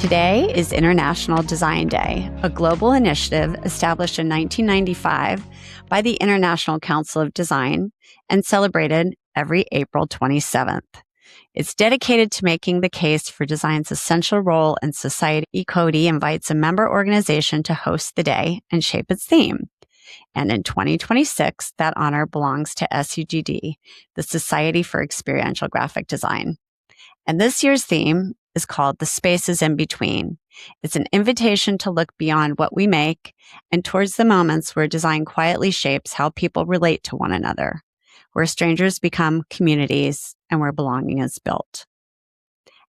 Today is International Design Day, a global initiative established in 1995 by the International Council of Design and celebrated every April 27th. It's dedicated to making the case for design's essential role in society. ICoD invites a member organization to host the day and shape its theme. And in 2026, that honor belongs to SEGD, the Society for Experiential Graphic Design. And this year's theme is called The Spaces in Between. It's an invitation to look beyond what we make and towards the moments where design quietly shapes how people relate to one another, where strangers become communities and where belonging is built.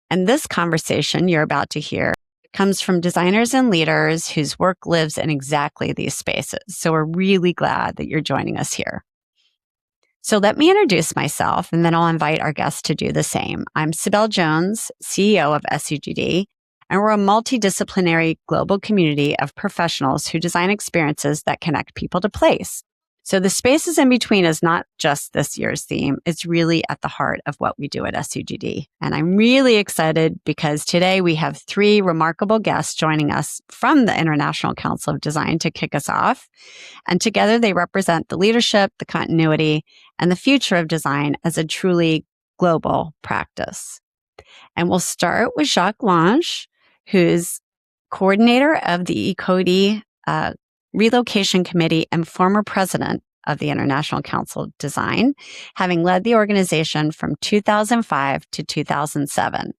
And this conversation you're about to hear comes from designers and leaders whose work lives in exactly these spaces. So we're really glad that you're joining us here. So let me introduce myself, and then I'll invite our guests to do the same. I'm Cybelle Jones, CEO of SEGD, and we're a multidisciplinary global community of professionals who design experiences that connect people to place. So the spaces in between is not just this year's theme. It's really at the heart of what we do at SEGD. And I'm really excited because today we have three remarkable guests joining us from the International Council of Design to kick us off. And together they represent the leadership, the continuity, and the future of design as a truly global practice. And we'll start with Jacques Lange, who's coordinator of the ICoD Relocation Committee and former president of the International Council of Design, having led the organization from 2005 to 2007.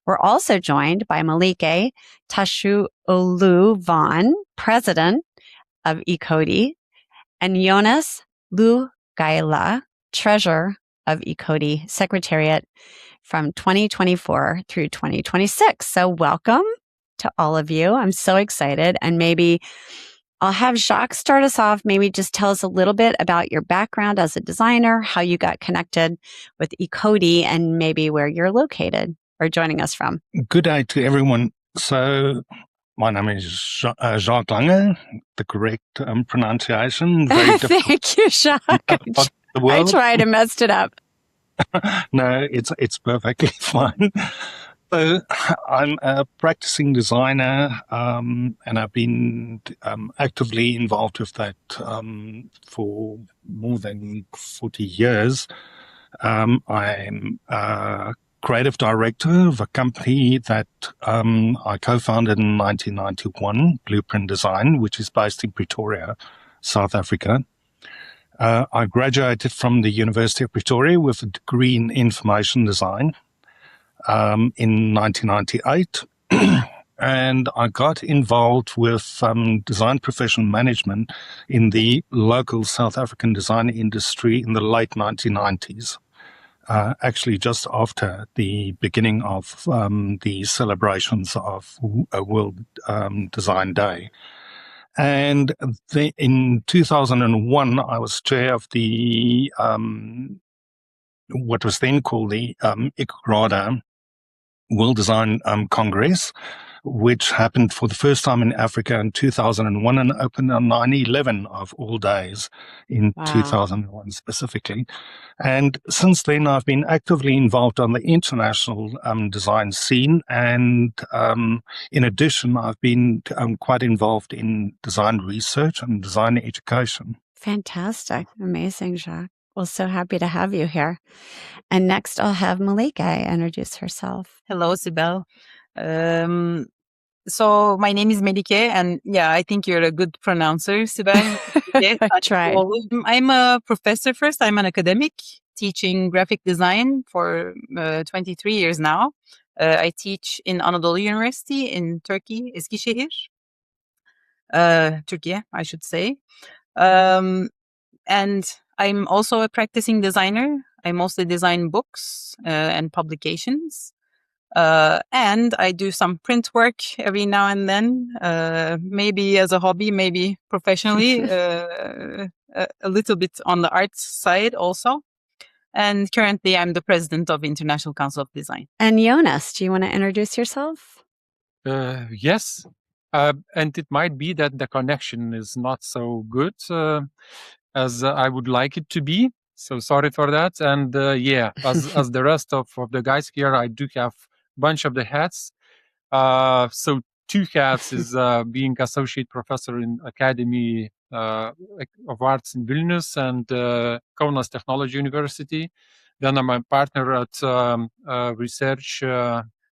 We're also joined by Melike Taşcıoğlu Vaughan, president of ICoD, and Jonas Liugaila, treasurer of ICoD Secretariat from 2024 through 2026. So welcome to all of you. I'm so excited. And maybe I'll have Jacques start us off. Maybe just tell us a little bit about your background as a designer, how you got connected with ICoD, and maybe where you're located or joining us from. Good day to everyone. So my name is Jacques Lange, the correct pronunciation. Very difficult. Thank you, Jacques. I tried and messed it up. No, it's perfectly fine. So I'm a practicing designer, and I've been actively involved with that for more than 40 years. I'm a creative director of a company that I co-founded in 1991, Blueprint Design, which is based in Pretoria, South Africa. I graduated from the University of Pretoria with a degree in information design in 1998, and I got involved with design professional management in the local South African design industry in the late 1990s, actually just after the beginning of the celebrations of World Design Day. And in 2001, I was chair of the what was then called the ICoD World Design Congress, which happened for the first time in Africa in 2001 and opened on 9/11 of all days in 2001 specifically. And since then, I've been actively involved on the international design scene. And in addition, I've been quite involved in design research and design education. Fantastic. Amazing, Jacques. Well, so happy to have you here. And next, I'll have Melike introduce herself. Hello, Cybelle. So my name is Melike, and yeah, I think you're a good pronouncer, Cybelle. I tried. I'm a professor first. I'm an academic teaching graphic design for 23 years now. I teach in Anadolu University in Turkey, Eskişehir, Turkey, I should say. And I'm also a practicing designer. I mostly design books and publications. And I do some print work every now and then, maybe as a hobby, maybe professionally, a little bit on the arts side also. And currently I'm the president of International Council of Design. And Jonas, do you want to introduce yourself? Yes. And it might be that the connection is not so good as I would like it to be. So sorry for that. And as the rest of the guys here, I do have a bunch of the hats. So two hats is being associate professor in Academy of Arts in Vilnius and Kaunas Technology University. Then I'm a partner at research,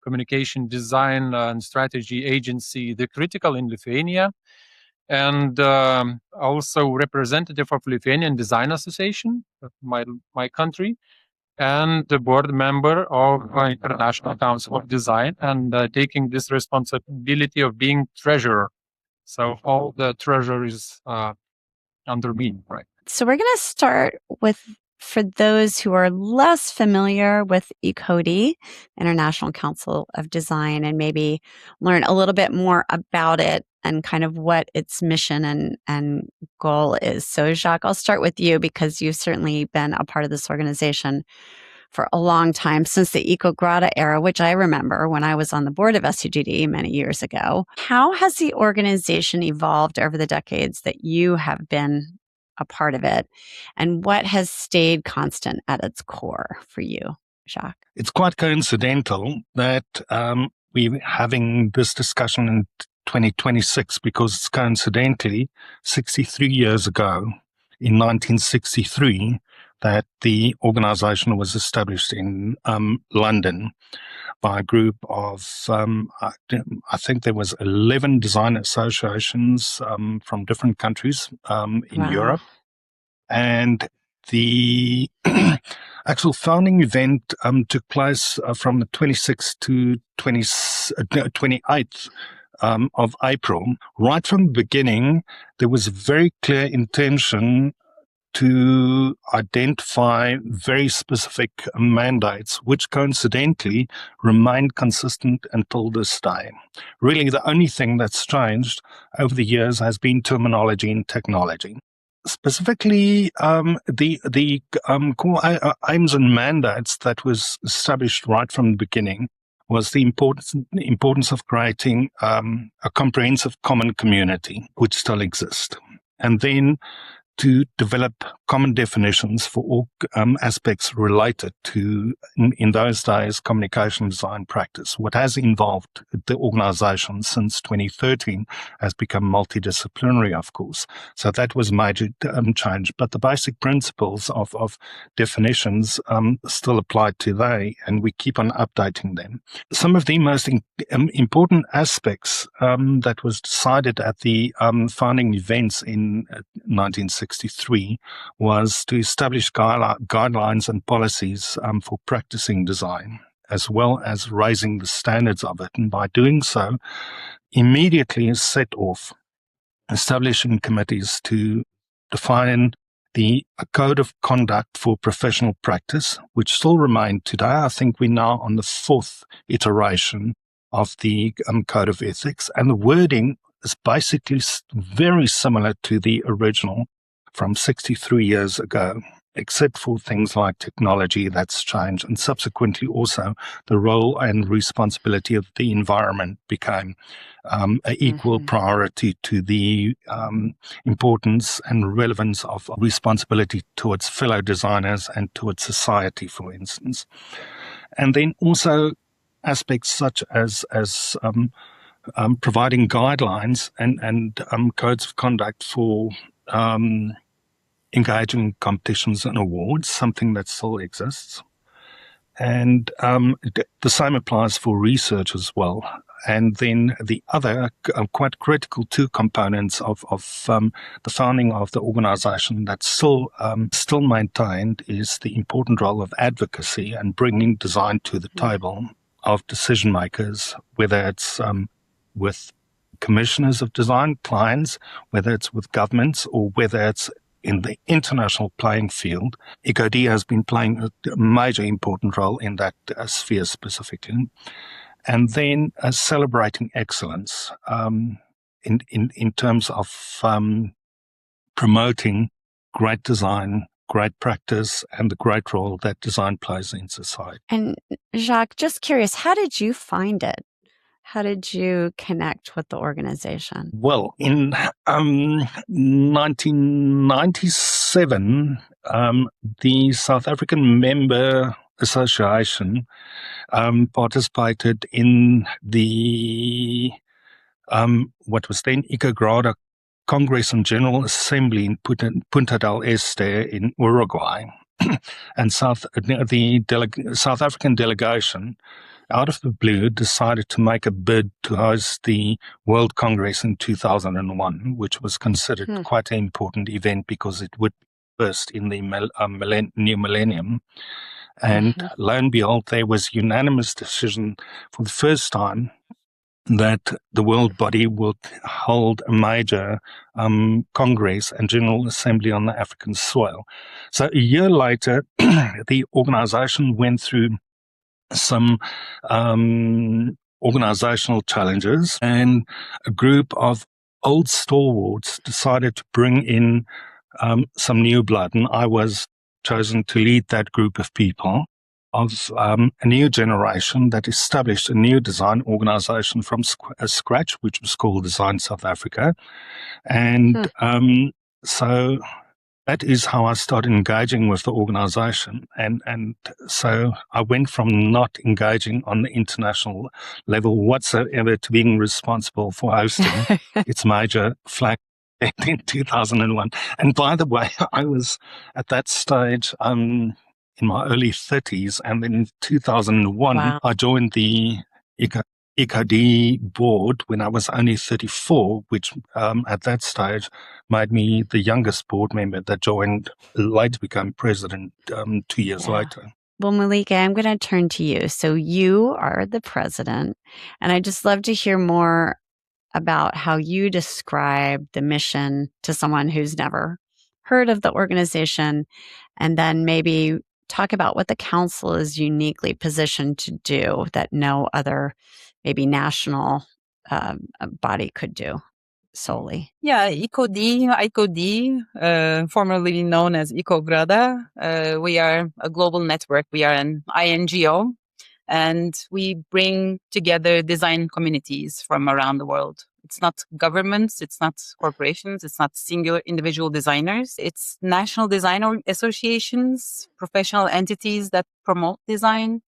communication design and strategy agency, The Critical in Lithuania, and also representative of Lithuanian Design Association, my country, and the board member of International Council of Design, and taking this responsibility of being treasurer. So all the treasure is under me, right? So we're going to start with, for those who are less familiar with ICoD, International Council of Design, and maybe learn a little bit more about it and kind of what its mission and goal is. So Jacques, I'll start with you because you've certainly been a part of this organization for a long time, since the EcoGrada era, which I remember when I was on the board of SEGD many years ago. How has the organization evolved over the decades that you have been a part of it? And what has stayed constant at its core for you, Jacques? It's quite coincidental that we're having this discussion in 2026 because it's coincidentally 63 years ago, in 1963, that the organization was established in London by a group of, I think there was 11 design associations from different countries in Europe. And the actual founding event took place from the 26th to 28th of April. Right from the beginning, there was a very clear intention to identify very specific mandates, which coincidentally remained consistent until this day. Really, the only thing that's changed over the years has been terminology and technology. Specifically, the core aims and mandates that was established right from the beginning was the importance of creating a comprehensive common community, which still exists, and then to develop common definitions for all aspects related to, in those days, communication design practice. What has involved the organization since 2013 has become multidisciplinary, of course. So that was a major change. But the basic principles of definitions still apply today, and we keep on updating them. Some of the most important aspects that was decided at the founding events in 1963 was to establish guidelines and policies for practicing design, as well as raising the standards of it. And by doing so, immediately set off establishing committees to define a code of conduct for professional practice, which still remain today. I think we're now on the 4th iteration of the code of ethics, and the wording is basically very similar to the original from 63 years ago, except for things like technology that's changed, and subsequently also the role and responsibility of the environment became an equal priority to the importance and relevance of responsibility towards fellow designers and towards society, for instance. And then also aspects such as providing guidelines and codes of conduct for engaging in competitions and awards, something that still exists. And the same applies for research as well. And then the other quite critical two components of the founding of the organization that's still maintained is the important role of advocacy and bringing design to the table of decision makers, whether it's with commissioners of design, clients, whether it's with governments, or whether it's in the international playing field. ICoD has been playing a major important role in that sphere specifically. And then celebrating excellence in terms of promoting great design, great practice, and the great role that design plays in society. And Jacques, just curious, how did you find it? How did you connect with the organization? Well, in 1997, the South African member Association participated in the what was then ICoD Congress and General Assembly in Punta del Este in Uruguay. And the South African delegation, out of the blue, decided to make a bid to host the World Congress in 2001, which was considered quite an important event because it would be first in the new millennium. And lo and behold, there was unanimous decision for the first time that the world body would hold a major Congress and General Assembly on the African soil. So a year later, the organization went through some organizational challenges, and a group of old stalwarts decided to bring in some new blood, and I was chosen to lead that group of people, of a new generation that established a new design organization from scratch, which was called Design South Africa. And so that is how I started engaging with the organization. And so I went from not engaging on the international level whatsoever to being responsible for hosting its major flag in 2001. And by the way, I was at that stage in my early 30s, and then in 2001, I joined the ICoD board when I was only 34, which at that stage made me the youngest board member that joined, later became president 2 years later. Well, Melike, I'm going to turn to you. So you are the president, and I'd just love to hear more about how you describe the mission to someone who's never heard of the organization, and then maybe talk about what the council is uniquely positioned to do that no other maybe national body could do solely. Yeah, ICoD, formerly known as ICoGrada. We are a global network. We are an INGO, and we bring together design communities from around the world. It's not governments, it's not corporations, it's not singular individual designers. It's national design associations, professional entities that promote design,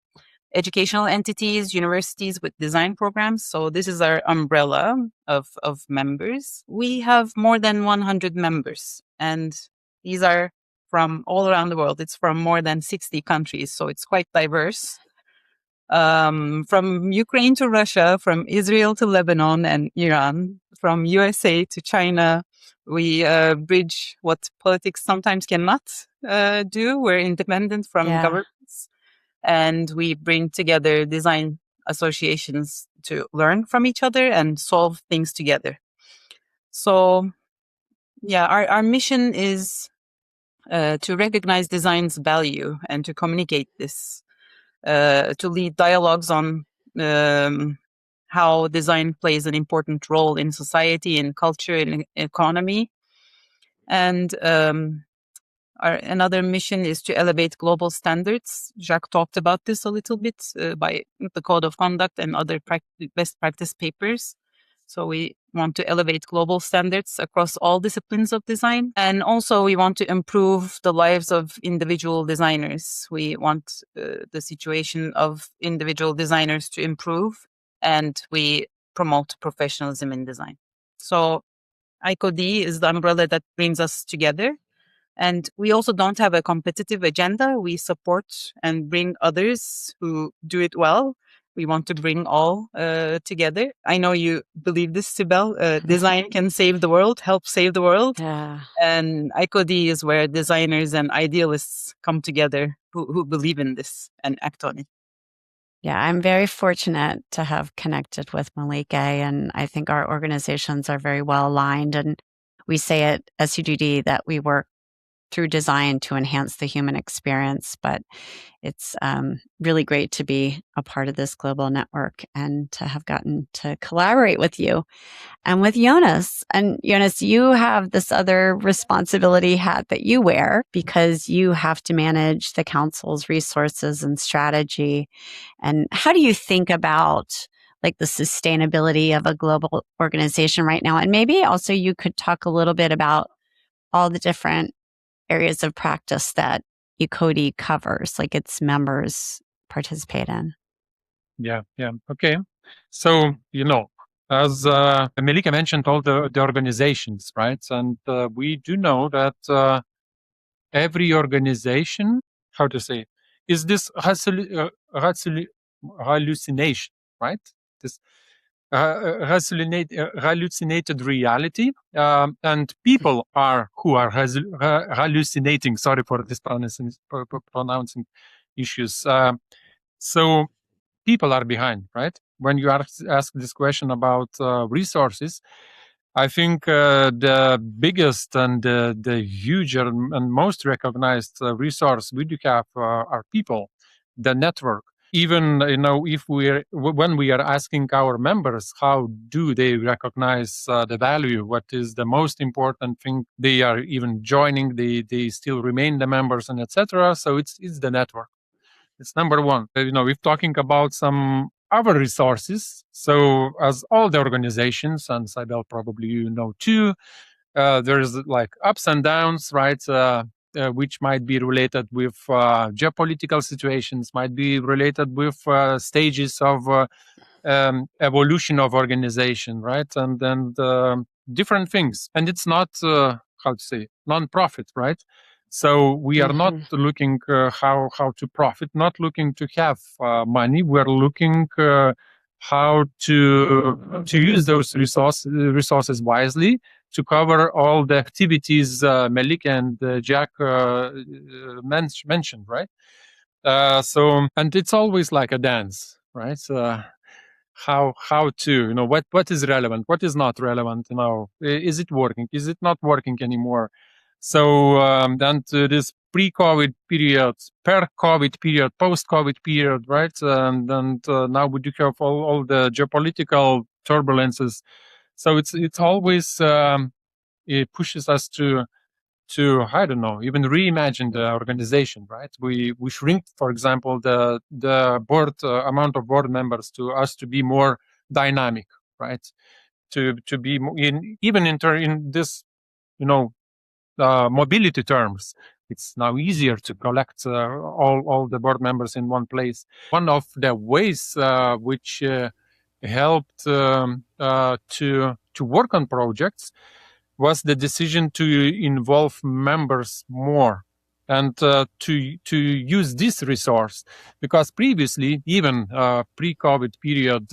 educational entities, universities with design programs. So this is our umbrella of members. We have more than 100 members, and these are from all around the world. It's from more than 60 countries, so it's quite diverse. From Ukraine to Russia, from Israel to Lebanon and Iran, from USA to China. We bridge what politics sometimes cannot do. We're independent from governments. And we bring together design associations to learn from each other and solve things together. So, yeah, our mission is to recognize design's value and to communicate this. To lead dialogues on how design plays an important role in society, in culture, in economy. And another mission is to elevate global standards. Jacques talked about this a little bit by the Code of Conduct and other best practice papers. So we want to elevate global standards across all disciplines of design. And also we want to improve the lives of individual designers. We want the situation of individual designers to improve, and we promote professionalism in design. So ICoD is the umbrella that brings us together. And we also don't have a competitive agenda. We support and bring others who do it well. We want to bring all together. I know you believe this, Cybelle. Design can save the world, help save the world. Yeah. And ICoD is where designers and idealists come together who believe in this and act on it. Yeah, I'm very fortunate to have connected with Melike, and I think our organizations are very well aligned. And we say at SEGD that we work through design to enhance the human experience, but it's really great to be a part of this global network and to have gotten to collaborate with you and with Jonas. And Jonas, you have this other responsibility hat that you wear because you have to manage the council's resources and strategy. And how do you think about like the sustainability of a global organization right now? And maybe also you could talk a little bit about all the different areas of practice that ICoD covers, like its members participate in? Yeah. Okay. So, as Melike mentioned, all the organizations, right? And we do know that every organization, how to say, is this hallucination, right? This hallucinated reality, and people are who are hallucinating. Sorry for this pronouncing issues. So people are behind, right? When you ask this question about resources, I think the biggest and the huge and most recognized resource we do have are people, the network. Even if when we are asking our members how do they recognize the value, what is the most important thing, they are even joining, they still remain the members and etc. So it's the network. It's number one. If talking about some other resources, so as all the organizations, and Cybelle probably too, there's like ups and downs, right? Which might be related with geopolitical situations, might be related with stages of evolution of organization, right? And different things. And it's not, how to say, non-profit, right? So we are not looking how to profit, not looking to have money. We're looking how to use those resources wisely to cover all the activities Melike and Jacques mentioned, right? So, and it's always like a dance, right? How to, what is relevant, what is not relevant, is it working, is it not working anymore? So then to this pre-COVID period, per-COVID period, post-COVID period, right? And now we do have all the geopolitical turbulences. So it's always it pushes us to I don't know, even reimagine the organization, right? We shrink, for example, the board amount of board members to us to be more dynamic, right? To be in this mobility terms, it's now easier to collect all the board members in one place. One of the ways which helped to work on projects was the decision to involve members more and to use this resource, because previously, even pre-COVID period,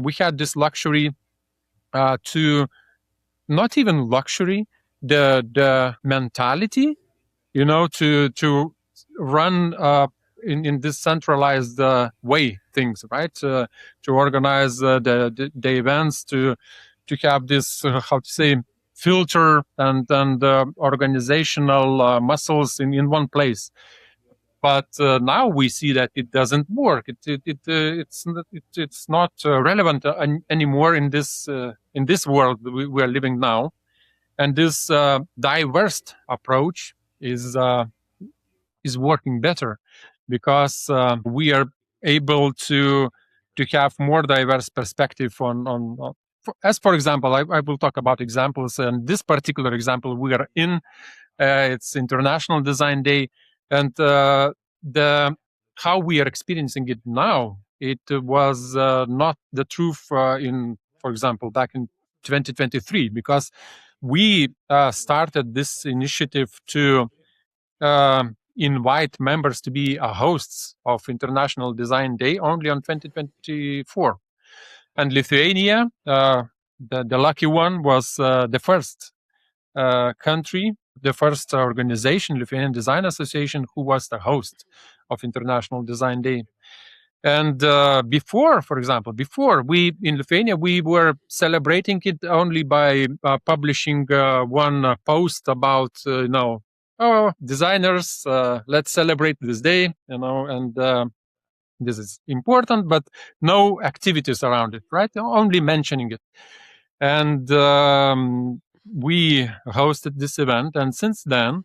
we had this luxury to not even luxury, the mentality, to run in this centralized way things, right? To organize the events, to have this how to say, filter and organizational muscles in one place. But now we see that it doesn't work. It's not relevant anymore in this world we are living now. And this diverse approach is working better, because we are able to have more diverse perspective on as for example, I will talk about examples. And this particular example we are in, it's International Design Day, and how we are experiencing it now, it was not the truth in, for example, back in 2023, because we started this initiative to invite members to be hosts of International Design Day only on 2024. And Lithuania, the lucky one, was the first country, the first organization, Lithuanian Design Association, who was the host of International Design Day. And before we in Lithuania, we were celebrating it only by publishing one post about, designers, let's celebrate this day, and this is important, but no activities around it, right? Only mentioning it. And we hosted this event, and since then,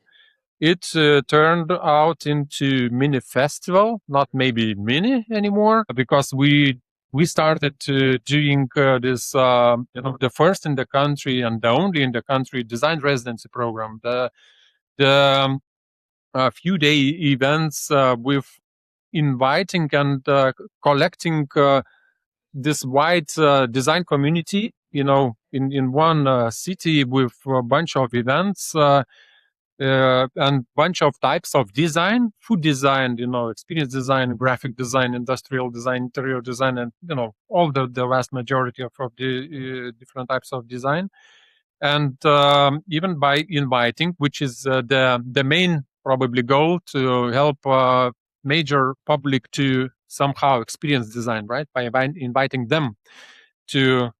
it turned out into mini festival, not maybe mini anymore, because we started doing this, the first in the country and the only in the country design residency program. The few-day events with inviting and collecting this wide design community, in one city with a bunch of events and bunch of types of design, food design, experience design, graphic design, industrial design, interior design, and all the vast majority of the different types of design. And even by inviting, which is the main probably goal, to help major public to somehow experience design, right? By inviting them to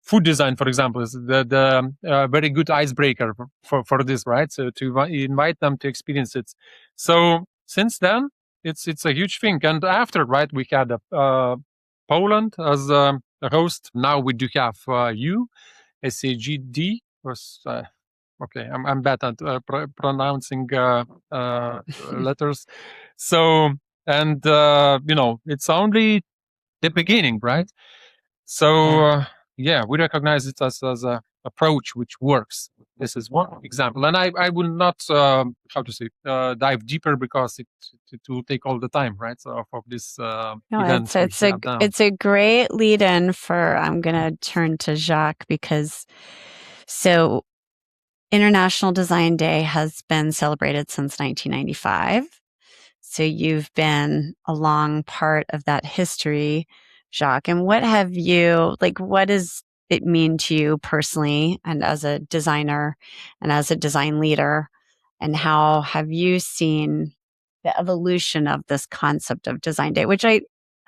food design, for example, is the very good icebreaker for this, right? So to invite them to experience it. So since then, it's a huge thing. And after, right, we had Poland as a host. Now we do have SEGD was. Okay, I'm bad at pronouncing letters. So, and it's only the beginning, right? So we recognize it as a approach which works. This is one example, and I will not dive deeper because it will take all the time, right? So of this events. It's a great lead in for. I'm gonna turn to Jacques because International Design Day has been celebrated since 1995. So you've been a long part of that history, Jacques. And what does it mean to you personally and as a designer and as a design leader? And how have you seen the evolution of this concept of Design Day, which I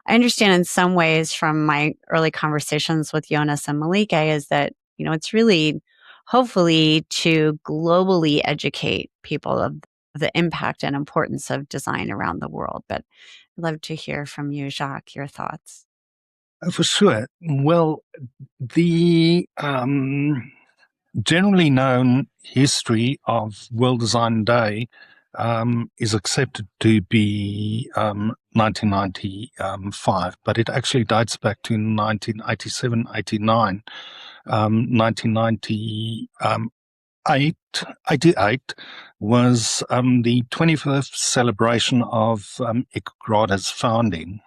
understand in some ways from my early conversations with Jonas and Melike is that, it's really hopefully to globally educate people of the impact and importance of design around the world. But I'd love to hear from you, Jacques, your thoughts. For sure. Well, the generally known history of World Design Day is accepted to be 1995, but it actually dates back to 1987, 89. 1988 was the 25th celebration of ICoD's founding,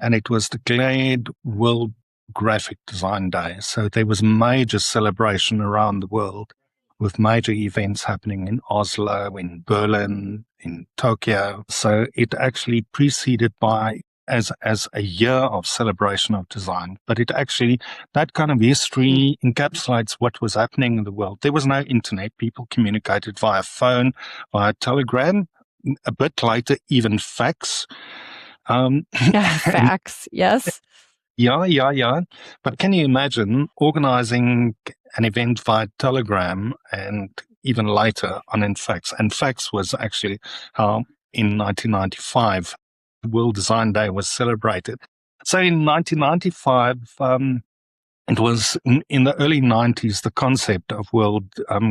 and it was declared World Graphic Design Day. So there was major celebration around the world with major events happening in Oslo, in Berlin, in Tokyo. So it actually preceded by as a year of celebration of design, but it actually, that kind of history encapsulates what was happening in the world. There was no internet. People communicated via phone, via telegram, a bit later, even fax. Fax, yes. Yeah. But can you imagine organizing an event via telegram and even later on fax? And fax was actually how in 1995 World Design Day was celebrated. So in 1995, it was in the early 90s, the concept of World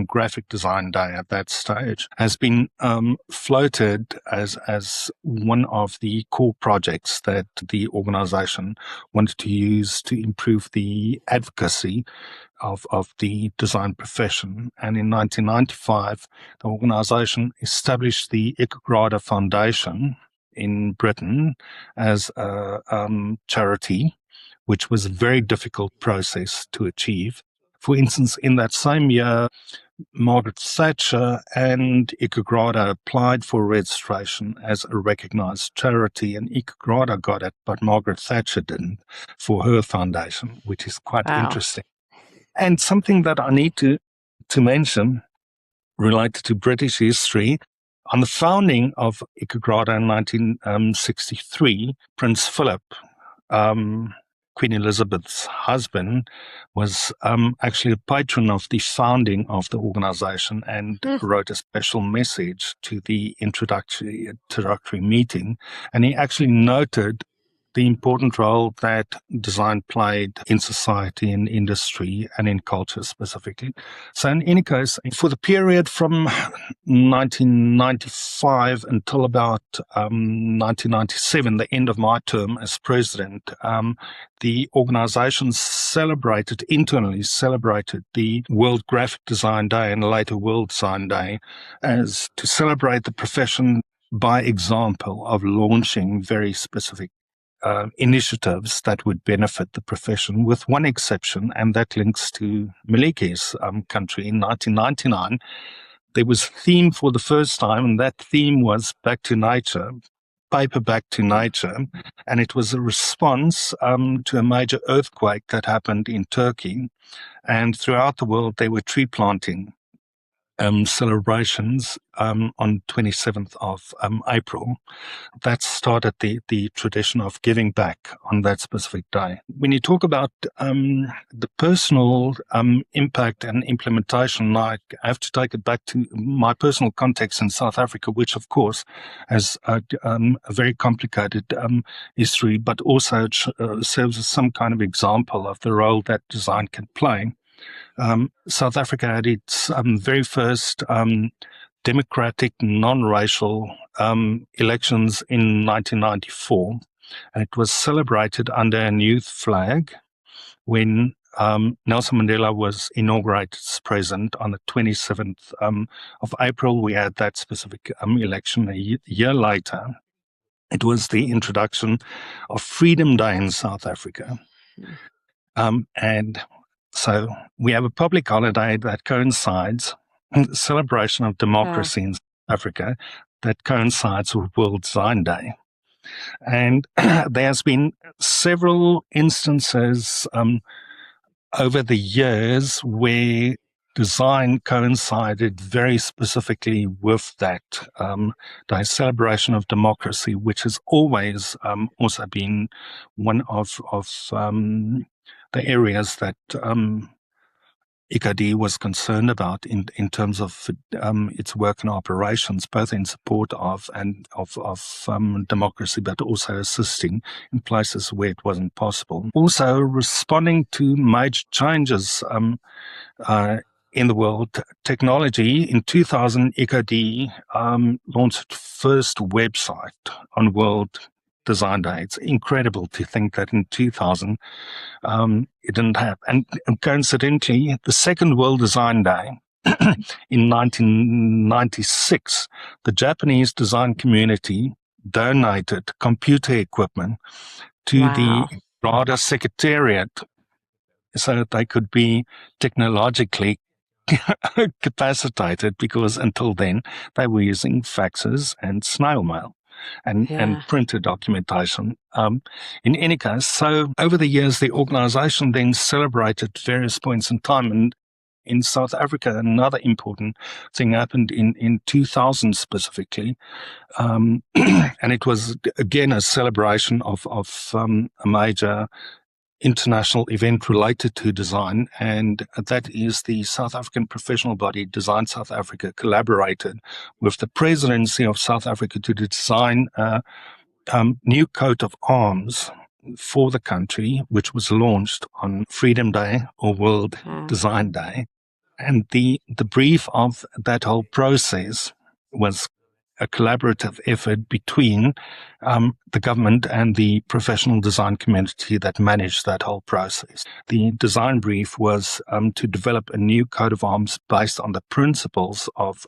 Graphic Design Day at that stage has been floated as one of the core projects that the organization wanted to use to improve the advocacy of the design profession. And in 1995, the organization established the ICoD Foundation in Britain as a charity, which was a very difficult process to achieve. For instance, in that same year, Margaret Thatcher and ICoD applied for registration as a recognized charity, and ICoD got it, but Margaret Thatcher didn't for her foundation, which is quite interesting. And something that I need to mention related to British history, on the founding of ICoD in 1963, Prince Philip, Queen Elizabeth's husband, was actually a patron of the founding of the organization and wrote a special message to the introductory meeting. And he actually noted the important role that design played in society, in industry, and in culture specifically. So in any case, for the period from 1995 until about 1997, the end of my term as president, the organization internally celebrated the World Graphic Design Day and later World Design Day as to celebrate the profession by example of launching very specific initiatives that would benefit the profession, with one exception, and that links to Melike's country. In 1999, there was a theme for the first time, and that theme was Back to Nature, paper Back to Nature, and it was a response to a major earthquake that happened in Turkey. And throughout the world, there were tree planting celebrations on 27th of April. That started the tradition of giving back on that specific day. When you talk about the personal impact and implementation, I have to take it back to my personal context in South Africa, which of course has a very complicated history, but also serves as some kind of example of the role that design can play. South Africa had its very first democratic, non-racial elections in 1994, and it was celebrated under a youth flag when Nelson Mandela was inaugurated as president on the 27th of April. We had that specific election. A year later, it was the introduction of Freedom Day in South Africa. And so we have a public holiday that coincides with the celebration of democracy in South Africa that coincides with World Design Day. And there's been several instances over the years where design coincided very specifically with that day, celebration of democracy, which has always also been one of the areas that ICoD was concerned about in terms of its work and operations, both in support of democracy, but also assisting in places where it wasn't possible. Also responding to major changes in the world technology. In 2000, ICoD launched its first website on World Design Day. It's incredible to think that in 2000 it didn't happen. And coincidentally, the second World Design Day in 1996, the Japanese design community donated computer equipment to the RADA Secretariat so that they could be technologically capacitated, because until then they were using faxes and snail mail and printed documentation. In any case, so over the years, the organization then celebrated various points in time. And in South Africa, another important thing happened in 2000 specifically. And it was, again, a celebration of a major international event related to design, and that is the South African professional body Design South Africa collaborated with the presidency of South Africa to design a new coat of arms for the country, which was launched on Freedom Day or World Design Day. And the brief of that whole process was a collaborative effort between the government and the professional design community that managed that whole process. The design brief was to develop a new coat of arms based on the principles of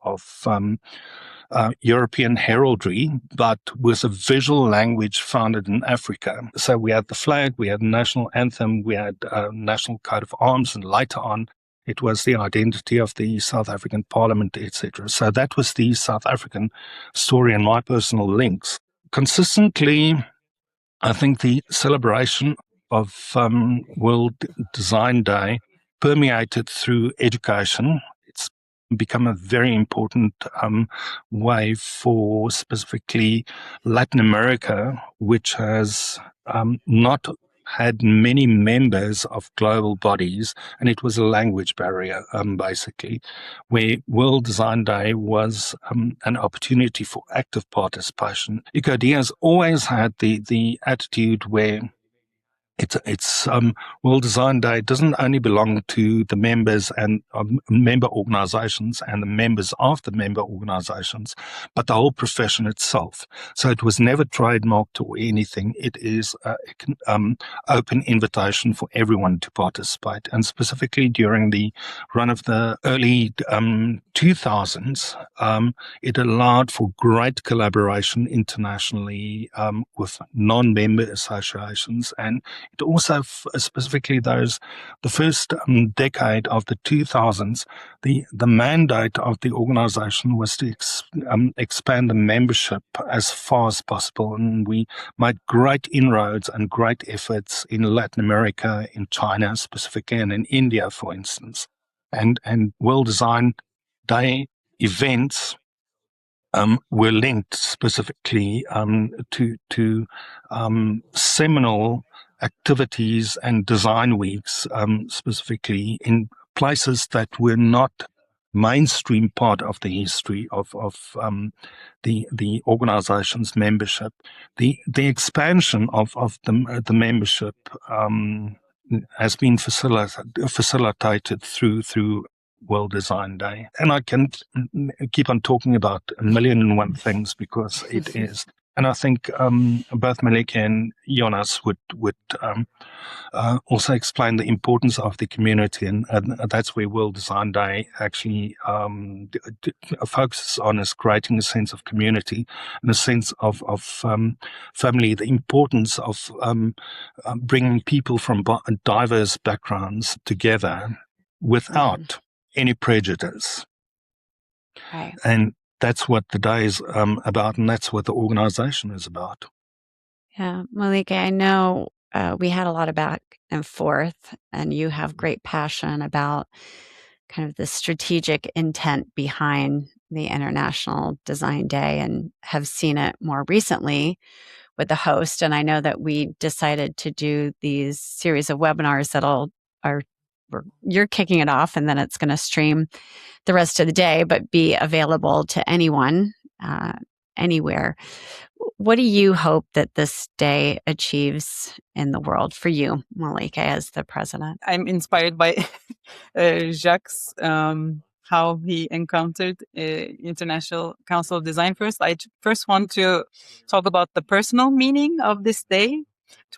European heraldry, but with a visual language founded in Africa. So we had the flag, we had the national anthem, we had a national coat of arms, and later on it was the identity of the South African Parliament, etc. So that was the South African story and my personal links. Consistently, I think the celebration of World Design Day permeated through education. It's become a very important way for specifically Latin America, which has not had many members of global bodies, and it was a language barrier, basically, where World Design Day was an opportunity for active participation. ICoD has always had the attitude where it's World Design Day doesn't only belong to the members and member organizations and the members of the member organizations, but the whole profession itself. So it was never trademarked or anything. It is an open invitation for everyone to participate. And specifically during the run of the early 2000s, it allowed for great collaboration internationally with non-member associations, and it also specifically the first decade of the 2000s, the mandate of the organization was to expand the membership as far as possible. And we made great inroads and great efforts in Latin America, in China specifically, and in India, for instance. And World Design Day events were linked specifically to seminal activities and design weeks, specifically in places that were not mainstream part of the history of the organization's membership. The expansion of the membership has been facilitated through World Design Day. And I can keep on talking about 1,000,001 things because it is. And I think both Melike and Jonas would also explain the importance of the community, and that's where World Design Day actually focuses on, is creating a sense of community and a sense of family, the importance of bringing people from diverse backgrounds together without any prejudice. Right. And that's what the day is about, and that's what the organization is about. Yeah, Melike, I know we had a lot of back and forth, and you have great passion about kind of the strategic intent behind the International Design Day, and have seen it more recently with the host. And I know that we decided to do these series of webinars you're kicking it off, and then it's going to stream the rest of the day, but be available to anyone, anywhere. What do you hope that this day achieves in the world for you, Melike, as the president? I'm inspired by Jacques, how he encountered International Council of Design first. I first want to talk about the personal meaning of this day.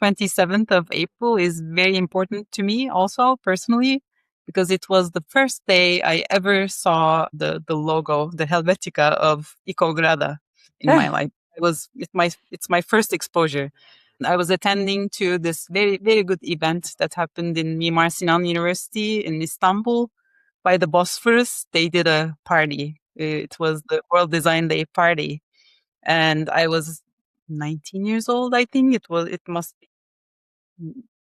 27th of April is very important to me also personally, because it was the first day I ever saw the logo, the Helvetica of ICoD in my life. It's my first exposure. I was attending to this very, very good event that happened in Mimar Sinan University in Istanbul by the Bosphorus. They did a party. It was the World Design Day party. And I was 19 years old, I think. It must be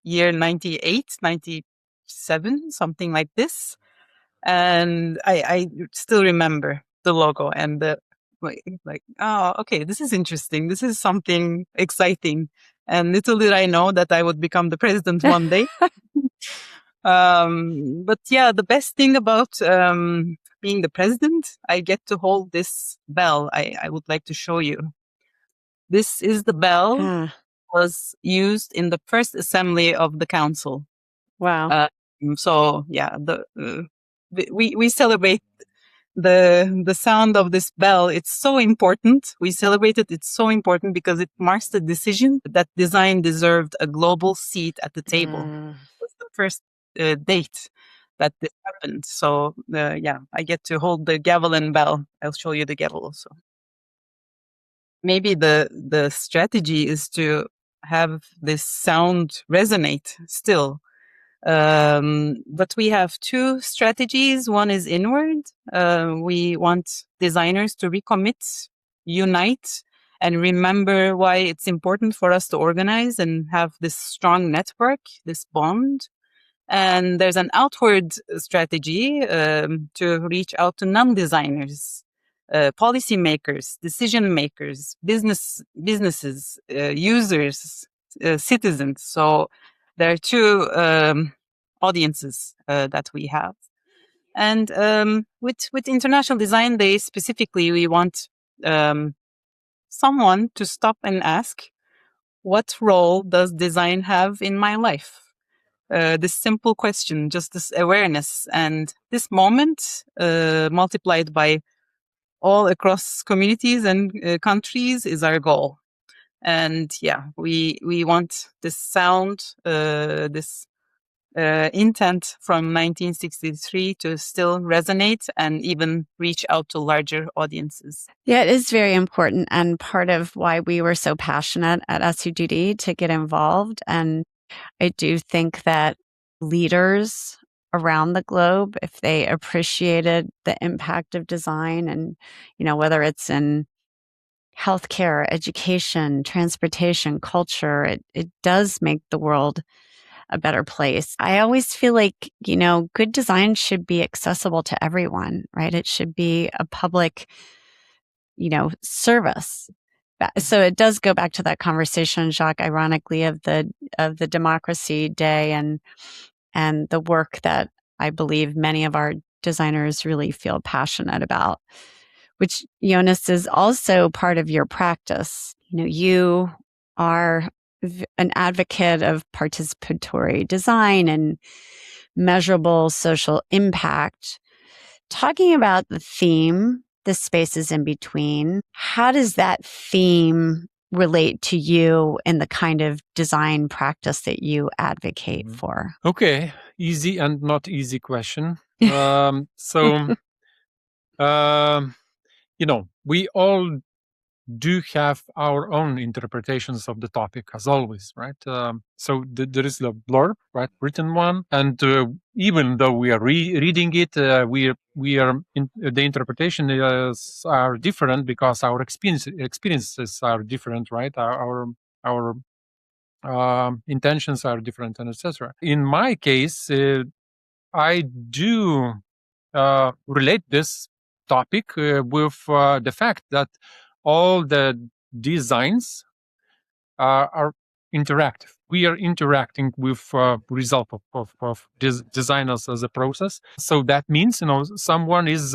year 98, 97, something like this. And I still remember the logo and the oh, okay, this is interesting. This is something exciting. And little did I know that I would become the president one day. But yeah, the best thing about being the president, I get to hold this bell. I would like to show you. This is the bell was used in the first assembly of the council. Wow. So yeah, we celebrate the sound of this bell. It's so important. We celebrate it. It's so important because it marks the decision that design deserved a global seat at the table. It was the first date that this happened. So yeah, I get to hold the gavel and bell. I'll show you the gavel also. Maybe the strategy is to have this sound resonate still. But we have two strategies. One is inward. We want designers to recommit, unite, and remember why it's important for us to organize and have this strong network, this bond. And there's an outward strategy to reach out to non-designers, policymakers, decision makers, businesses, users, citizens. So there are two audiences that we have. And with International Design Day specifically, we want someone to stop and ask, what role does design have in my life? This simple question, just this awareness, and this moment multiplied by all across communities and countries is our goal. And yeah, we want this sound, this intent from 1963 to still resonate and even reach out to larger audiences. Yeah, it is very important, and part of why we were so passionate at SEGD to get involved. And I do think that leaders around the globe, if they appreciated the impact of design, and whether it's in healthcare, education, transportation, culture, it does make the world a better place. I always feel like, good design should be accessible to everyone, right? It should be a public, service. So it does go back to that conversation, Jacques, ironically, of the Democracy Day and the work that I believe many of our designers really feel passionate about, which, Jonas, is also part of your practice. You are an advocate of participatory design and measurable social impact. Talking about the theme, the spaces in between, how does that theme relate to you and the kind of design practice that you advocate for? Okay, easy and not easy question. We all do have our own interpretations of the topic, as always, right? So there is the blurb, right, written one, and even though we are reading it, we are the interpretations are different because our experiences are different, right? Our intentions are different, and etc. In my case, I do relate this topic with the fact that all the designs are interactive. We are interacting with result of designers as a process. So that means, someone is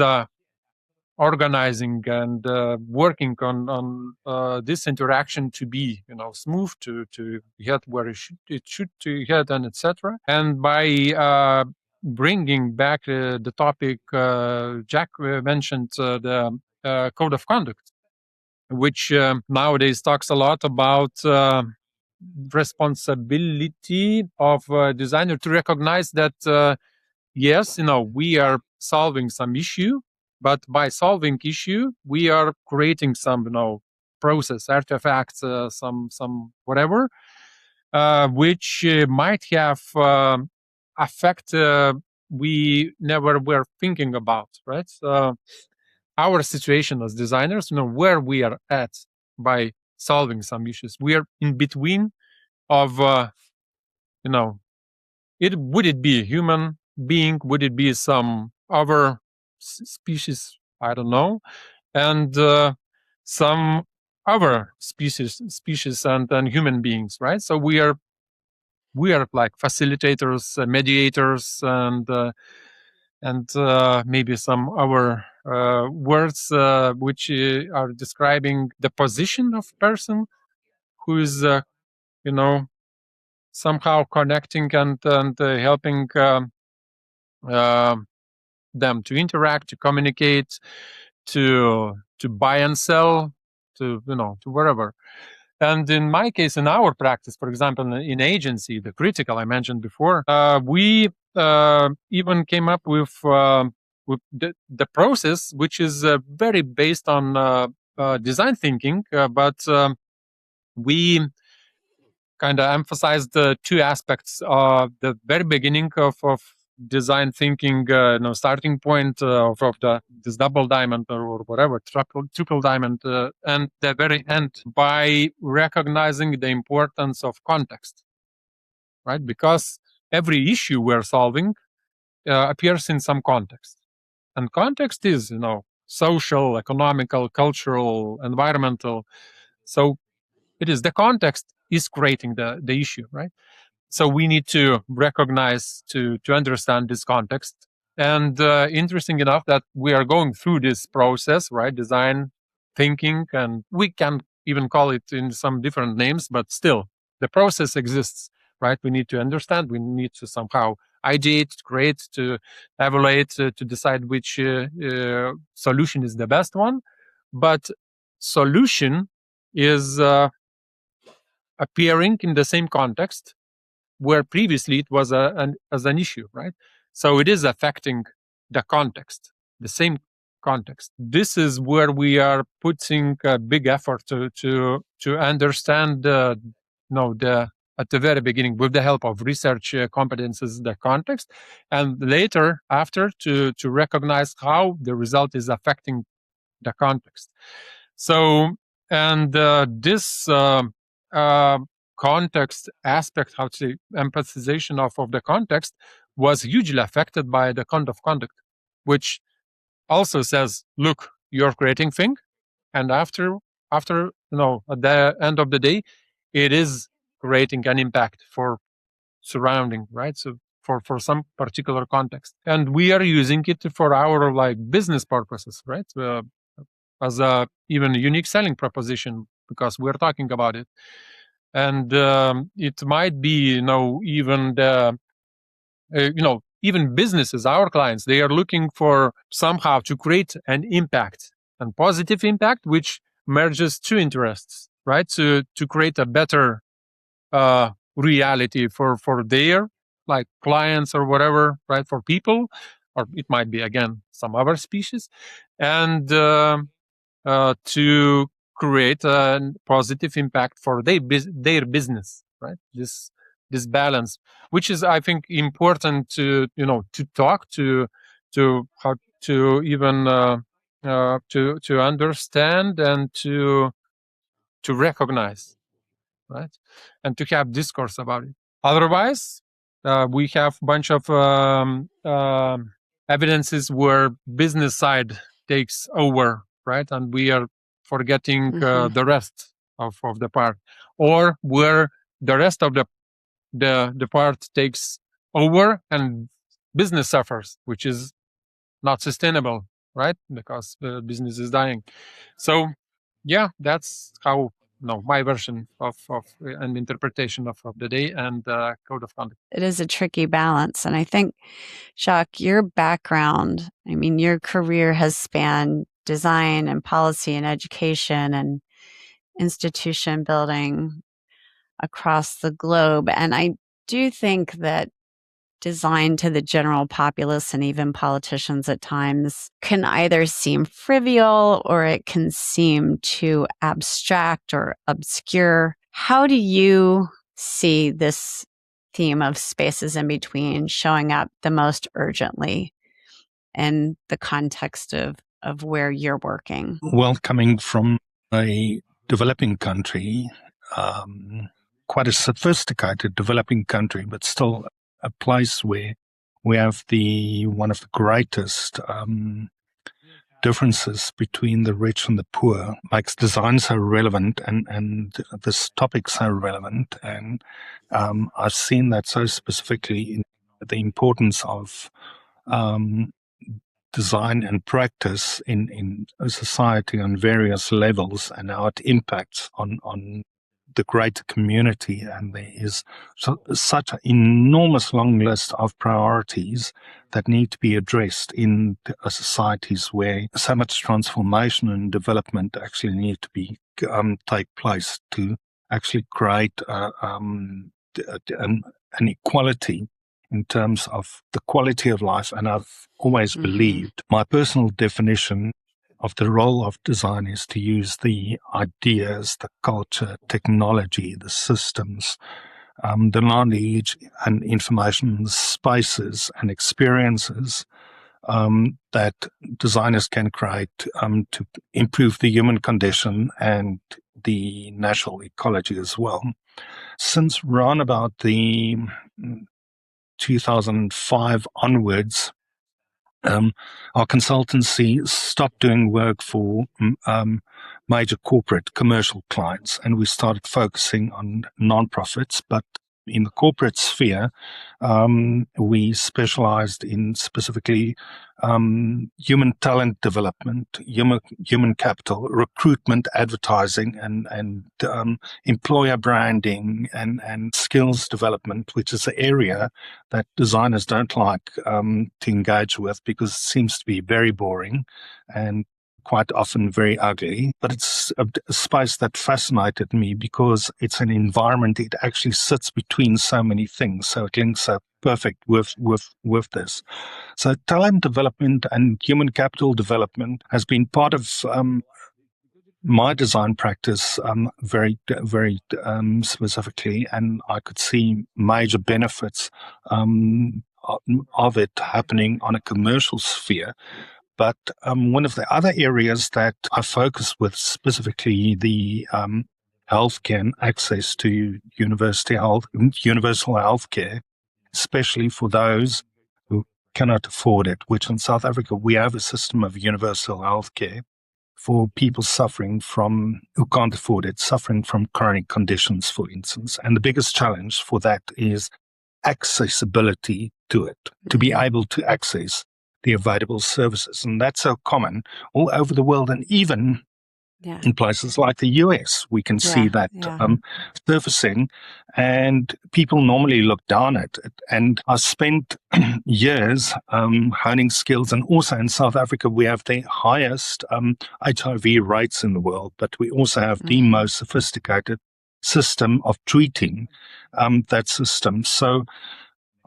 organizing and working on this interaction to be, smooth, to head where it should to head, and etc. And by bringing back the topic, Jacques mentioned the code of conduct, which nowadays talks a lot about responsibility of designer to recognize that yes, we are solving some issue, but by solving issue, we are creating some, process artifacts, some whatever, which might have effect we never were thinking about, right? Our situation as designers, where we are at by solving some issues. We are in between of, would it be a human being? Would it be some other species? I don't know. And some other species and human beings, right? So we are like facilitators, mediators, and maybe some other words which are describing the position of person who is, somehow connecting and helping them to interact, to communicate, to buy and sell, to wherever. And in my case, in our practice, for example, in agency, the critical I mentioned before, we even came up with the process, which is very based on design thinking, but we kind of emphasized the two aspects. The very beginning of design thinking, starting point of this double diamond or whatever, triple diamond, and the very end by recognizing the importance of context, right? Because every issue we're solving appears in some context, and context is, social, economical, cultural, environmental. So it is the context is creating the issue, right? So we need to recognize, to understand this context. And interesting enough that we are going through this process, right? Design thinking, and we can even call it in some different names, but still the process exists, right? We need to understand, we need to somehow ideate, create, to evaluate, to decide which solution is the best one. But solution is appearing in the same context where previously it was as an issue, right? So it is affecting the context, the same context. This is where we are putting a big effort to understand, at the very beginning, with the help of research competences, the context, and later after to recognize how the result is affecting the context. So, and this context aspect, how to say, empathization of the context, was hugely affected by the code of conduct, which also says, look, you're creating thing, and after at the end of the day, it is creating an impact for surrounding, right? So for some particular context, and we are using it for our business purposes, right? As a even unique selling proposition, because we're talking about it. And it might be, even the, even businesses, our clients, they are looking for somehow to create an impact, and positive impact, which merges two interests, right? To create a better reality for their clients or whatever, right? For people, or it might be again some other species, and to create a positive impact for their business, right? This balance, which is, I think, important to talk to how to even to understand and to recognize, right? And to have discourse about it. Otherwise, we have a bunch of evidences where business side takes over, right? And we are forgetting the rest of the part, or where the rest of the part takes over and business suffers, which is not sustainable, right? Because the business is dying. So yeah, that's how my version of an interpretation of the day and code of conduct. It is a tricky balance. And I think, Jacques, your background, I mean, your career has spanned design and policy and education and institution building across the globe. And I do think that design to the general populace and even politicians at times can either seem trivial or it can seem too abstract or obscure. How do you see this theme of spaces in between showing up the most urgently in the context of where you're working? Well, coming from a developing country, quite a sophisticated developing country, but still a place where we have one of the greatest differences between the rich and the poor, makes design so relevant and this topic so relevant. And I've seen that so specifically in the importance of design and practice in a society on various levels and how it impacts on the greater community. And there is such an enormous long list of priorities that need to be addressed in societies where so much transformation and development actually need to be take place to actually create an equality in terms of the quality of life. And I've always believed my personal definition of the role of design is to use the ideas, the culture, technology, the systems, the knowledge and information spaces and experiences that designers can create to improve the human condition and the natural ecology as well. Since around about the 2005 onwards, our consultancy stopped doing work for major corporate commercial clients, and we started focusing on non-profits. But in the corporate sphere, we specialized in specifically human talent development, human capital, recruitment, advertising, and employer branding and skills development, which is an area that designers don't like to engage with because it seems to be very boring and quite often very ugly. But it's a space that fascinated me because it's an environment, it actually sits between so many things. So it links up perfect with this. So talent development and human capital development has been part of my design practice very specifically, and I could see major benefits of it happening on a commercial sphere. But one of the other areas that I focus with, specifically the healthcare and access to universal healthcare, especially for those who cannot afford it, which in South Africa, we have a system of universal healthcare for people who can't afford it, suffering from chronic conditions, for instance. And the biggest challenge for that is accessibility to it, to be able to access the available services. And that's so common all over the world, and even in places like the US, we can see that surfacing, and people normally look down at it. And I spent years honing skills, and also in South Africa, we have the highest HIV rates in the world, but we also have the most sophisticated system of treating that system. So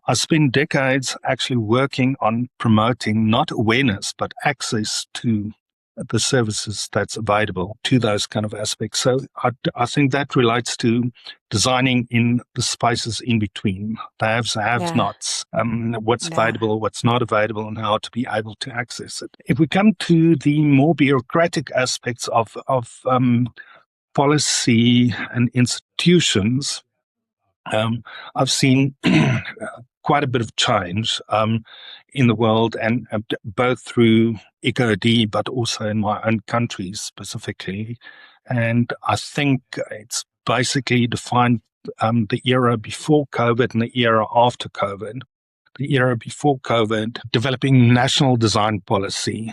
I spent decades actually working on promoting not awareness, but access to the services that's available to those kind of aspects. So I think that relates to designing in the spaces in between, the haves, have-nots, what's available, what's not available, and how to be able to access it. If we come to the more bureaucratic aspects of policy and institutions, I've seen quite a bit of change in the world, and both through ICoD, but also in my own country specifically. And I think it's basically defined the era before COVID and the era after COVID. The era before COVID, developing national design policy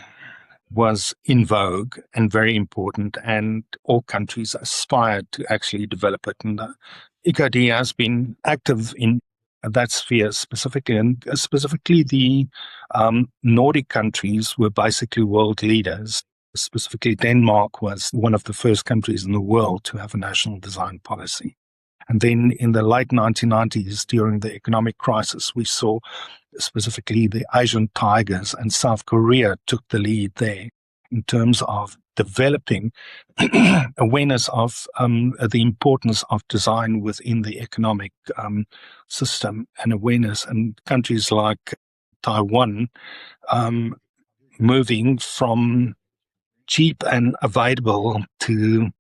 was in vogue and very important, and all countries aspired to actually develop it. And ICoD has been active in that sphere specifically, and specifically the Nordic countries were basically world leaders. Specifically, Denmark was one of the first countries in the world to have a national design policy. And then in the late 1990s, during the economic crisis, we saw specifically the Asian tigers, and South Korea took the lead there in terms of developing awareness of the importance of design within the economic system, and awareness. And countries like Taiwan moving from cheap and available to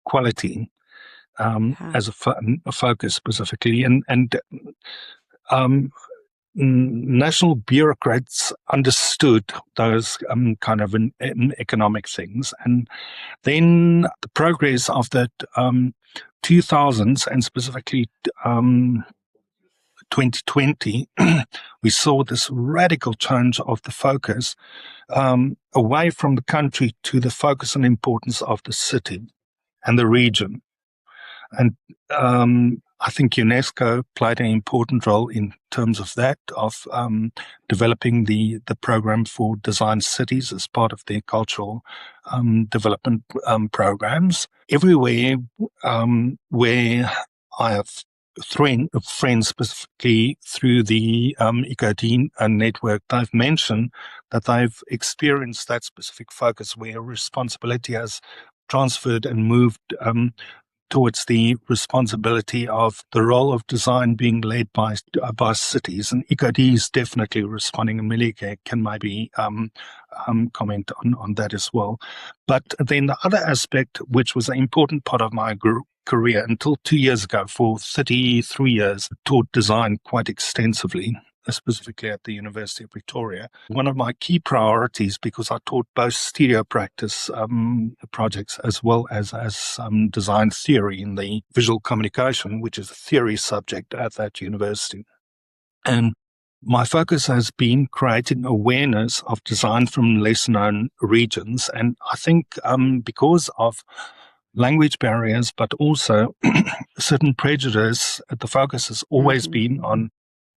quality as a focus specifically. And national bureaucrats understood those kind of economic things. And then the progress of the 2000s, and specifically 2020, we saw this radical change of the focus away from the country to the focus and importance of the city and the region. And I think UNESCO played an important role in terms of that, of developing the program for design cities as part of their cultural development programs. Everywhere where I have friends, specifically through the ICoD network, they've mentioned that they've experienced that specific focus where responsibility has transferred and moved towards the responsibility of the role of design being led by cities. And ICoD is definitely responding, and Melike can maybe comment on that as well. But then the other aspect, which was an important part of my career until 2 years ago, for 33 years, taught design quite extensively. specifically at the University of Victoria. One of my key priorities, because I taught both studio practice projects as well as design theory in the visual communication, which is a theory subject at that university. And my focus has been creating awareness of design from lesser known regions. And I think because of language barriers, but also certain prejudice, the focus has always been on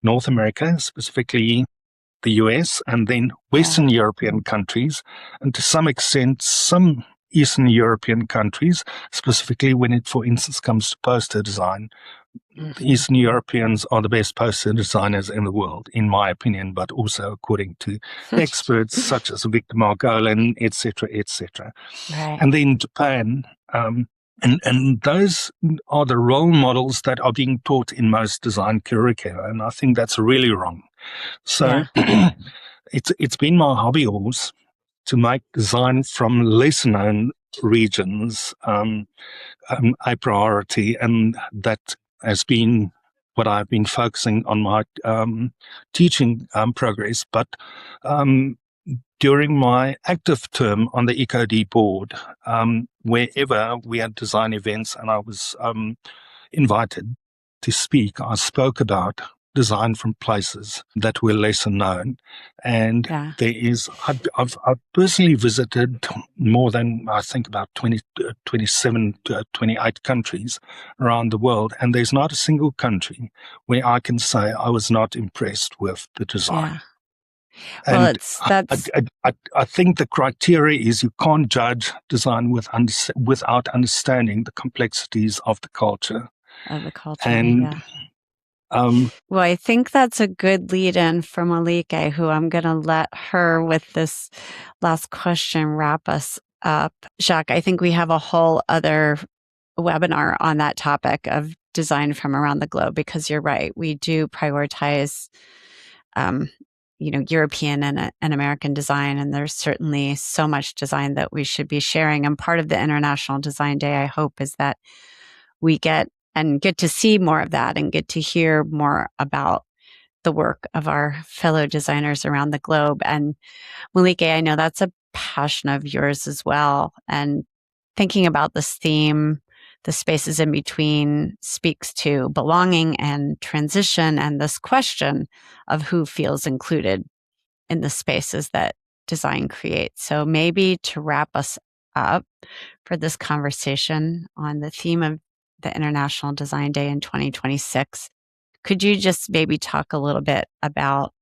North America, specifically the US, and then Western European countries, and to some extent, some Eastern European countries, specifically when it, for instance, comes to poster design. The Eastern Europeans are the best poster designers in the world, in my opinion, but also according to experts such as Victor Margolin, etc., etc. Right. And then Japan, and those are the role models that are being taught in most design curricula, and I think that's really wrong. So it's been my hobby horse to make design from lesser known regions a priority, and that has been what I've been focusing on my teaching progress. But during my active term on the ICoD board, wherever we had design events and I was invited to speak, I spoke about design from places that were lesser known. And there is, I've personally visited more than, I think, about 27 to 28 countries around the world. And there's not a single country where I can say I was not impressed with the design. Well, and I think the criteria is you can't judge design without understanding the complexities of the culture. Well, I think that's a good lead in for Melike, who I'm going to let her, with this last question, wrap us up. Jacques, I think we have a whole other webinar on that topic of design from around the globe, because you're right. We do prioritize, European and American design, and there's certainly so much design that we should be sharing. And part of the International Design Day, I hope, is that we get to see more of that and get to hear more about the work of our fellow designers around the globe. And Melike, I know that's a passion of yours as well. And thinking about this theme, the spaces in between, speaks to belonging and transition, and this question of who feels included in the spaces that design creates. So maybe to wrap us up for this conversation on the theme of the International Design Day in 2026, could you just maybe talk a little bit about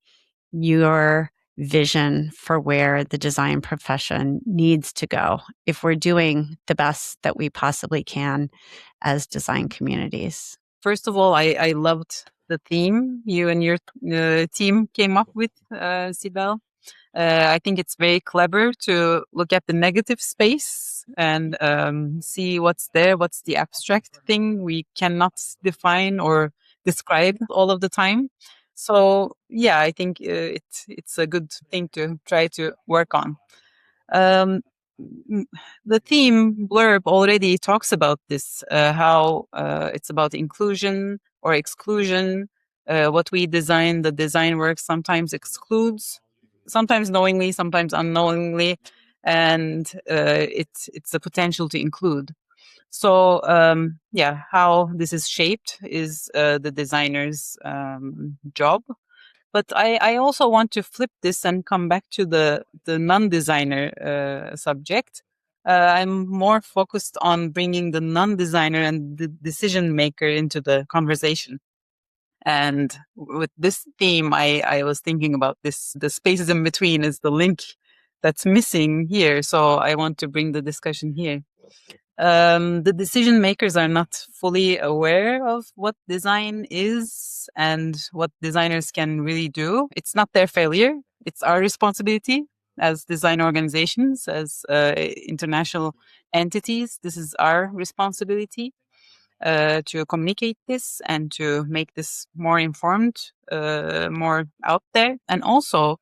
your vision for where the design profession needs to go if we're doing the best that we possibly can as design communities? First of all, I loved the theme you and your team came up with, Cybelle. I think it's very clever to look at the negative space and see what's there, what's the abstract thing we cannot define or describe all of the time. So yeah, I think it's a good thing to try to work on. The theme blurb already talks about this, how it's about inclusion or exclusion. What we design, the design work sometimes excludes, sometimes knowingly, sometimes unknowingly, and it's a potential to include. So how this is shaped is the designer's job. But I also want to flip this and come back to the non-designer subject. I'm more focused on bringing the non-designer and the decision maker into the conversation. And with this theme, I was thinking about this, the spaces in between is the link that's missing here. So I want to bring the discussion here. The decision makers are not fully aware of what design is and what designers can really do. It's not their failure. It's our responsibility as design organizations, as international entities. This is our responsibility to communicate this and to make this more informed, more out there. And also,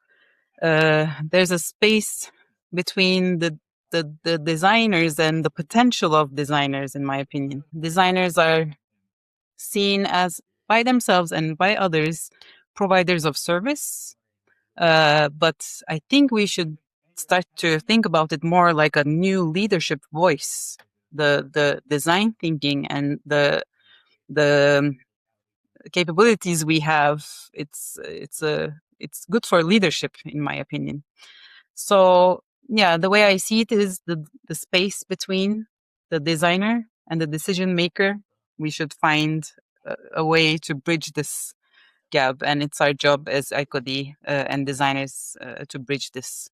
there's a space between the designers and the potential of designers, in my opinion. Designers are seen as, by themselves and by others, providers of service. But I think we should start to think about it more like a new leadership voice. The design thinking and the capabilities we have. It's good for leadership, in my opinion. So yeah, the way I see it is the space between the designer and the decision maker. We should find a way to bridge this gap, and it's our job as ICoD and designers to bridge this.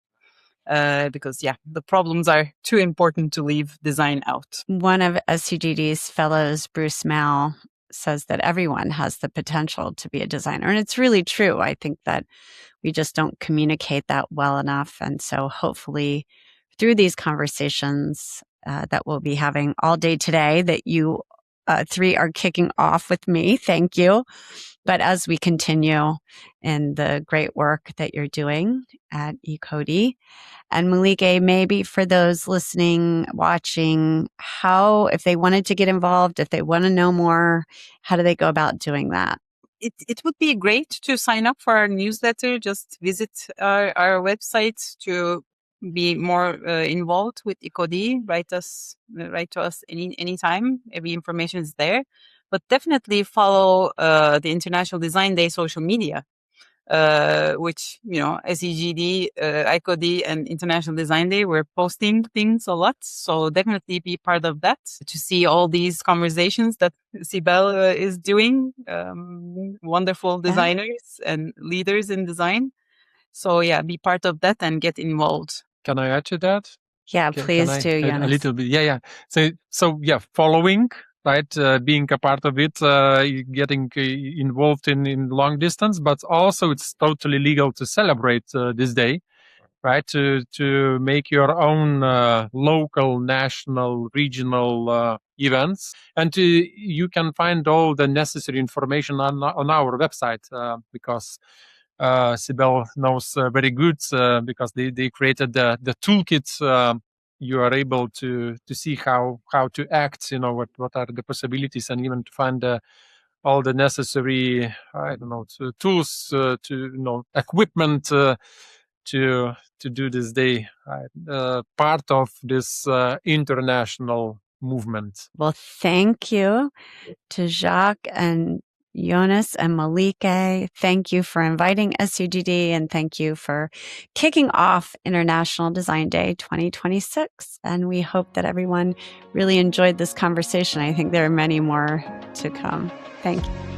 Because the problems are too important to leave design out. One of SEGD's fellows, Bruce Mal, says that everyone has the potential to be a designer. And it's really true. I think that we just don't communicate that well enough. And so hopefully through these conversations that we'll be having all day today, that you three are kicking off with me. Thank you. But as we continue in the great work that you're doing at ICoD, and Melike, maybe for those listening, watching, how, if they wanted to get involved, if they want to know more, how do they go about doing that? It would be great to sign up for our newsletter. Just visit our website to be more involved with ICoD. Write to us anytime. Every information is there. But definitely follow the International Design Day social media, which, SEGD, ICoD, and International Design Day, we're posting things a lot. So definitely be part of that to see all these conversations that Cybelle is doing. Wonderful designers and leaders in design. So be part of that and get involved. Can I add to that? Yeah, please do, Jonas. A little bit. Yeah. So following, right? Being a part of it, getting involved in long distance, but also it's totally legal to celebrate this day, right? To make your own local, national, regional events, and you can find all the necessary information on our website because Cybelle knows very good because they created the toolkit. You are able to see how to act, what are the possibilities, and even to find all the necessary tools equipment to do this day part of this international movement. Well, thank you to Jacques and Jonas and Melike. Thank you for inviting SEGD, and thank you for kicking off International Design Day 2026. And we hope that everyone really enjoyed this conversation. I think there are many more to come. Thank you.